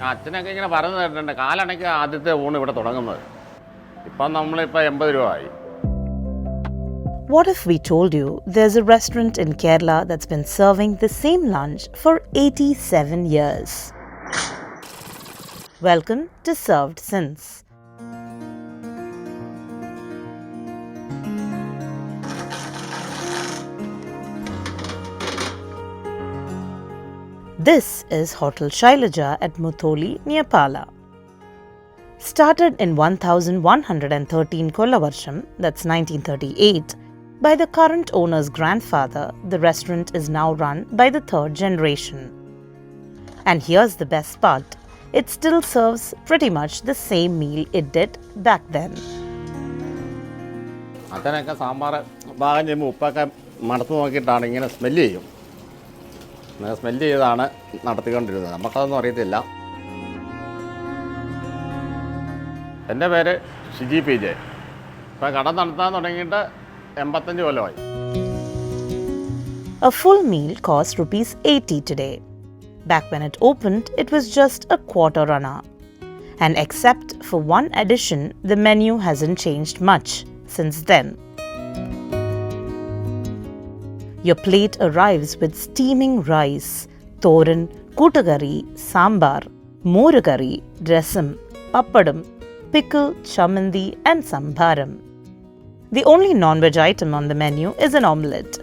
അച്ഛനൊക്കെ ഇങ്ങനെ പറഞ്ഞു തരുന്നുണ്ട് കാലണയ്ക്ക് ആദ്യത്തെ ഊണ് ഇവിടെ തുടങ്ങുന്നത്. ഇപ്പം നമ്മളിപ്പോൾ 80 രൂപ ആയി. What if we told you there's a restaurant in Kerala that's been serving the same lunch for 87 years? Welcome to Served Since. This is Hotel Shylaja at Mutholy near Pala. Started in 1113 Kollavarsham, that's 1938, by the current owner's grandfather, the restaurant is now run by the third generation. And here's the best part, it still serves pretty much the same meal it did back then. അച്ഛനൊക്കെ സാമ്പാർ പാകം ചെയ്യുമ്പോൾ ഉപ്പൊക്കെ മണത്ത് നോക്കിയിട്ടാണ് ഇങ്ങനെ smell ചെയ്യും. Smell ചെയ്താണ് നടത്തിക്കൊണ്ടിരുന്നത്. നമുക്കതൊന്നും അറിയത്തില്ല. എൻ്റെ പേര് ഷിജി പി ജെ. ഇപ്പോൾ കട നടത്താൻ തുടങ്ങിയിട്ട് 85 കൊല്ലമായി. A full meal costs ₹80 today. Back when it opened, it was just a quarter runner. And except for one addition, the menu hasn't changed much since then. Your plate arrives with steaming rice, thoran, kootagari, sambar, morugari, rasam, pappadam, pickle, chamandi and sambharam. The only non-veg item on the menu is an omelette.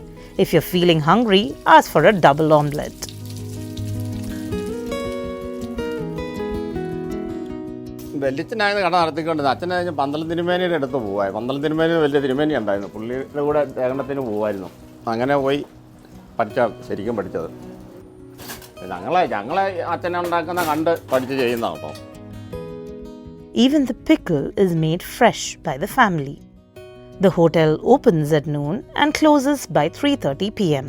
If you're feeling hungry, ask for a double omelette. വെല്ലിച്ചനായിരുന്നു കട നടത്തിക്കൊണ്ടിരുന്നത്. അച്ഛനെ പന്തളം തിരുമേനിയുടെ അടുത്ത് പോകുമായിരുന്നു. പന്തളം തിരുമേനി വലിയ തിരുമേനി ഉണ്ടായിരുന്നു. പുള്ളിയുടെ കൂടെ ദേഹണത്തിന് പോകുമായിരുന്നു. അങ്ങനെ പോയി ശരിക്കും പഠിച്ചത്. ഞങ്ങളെ അച്ഛനെ ഉണ്ടാക്കുന്ന കണ്ട് പഠിച്ച് ചെയ്യുന്നതാണ് കേട്ടോ. Even the pickle is made fresh by the family. The hotel opens at noon and closes by 3:30 p.m.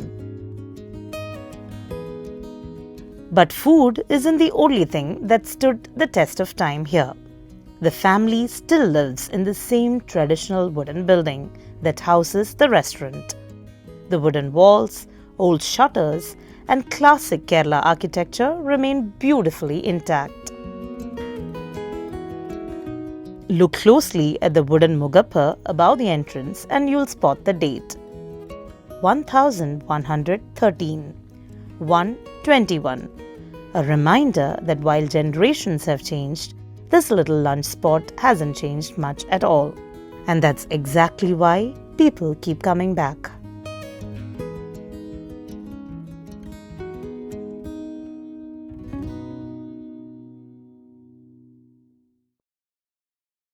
But food isn't the only thing that stood the test of time here. The family still lives in the same traditional wooden building that houses the restaurant. The wooden walls, old shutters, and classic Kerala architecture remain beautifully intact. Look closely at the wooden mugappa above the entrance and you'll spot the date. 1113, 121. A reminder that while generations have changed, this little lunch spot hasn't changed much at all. And that's exactly why people keep coming back.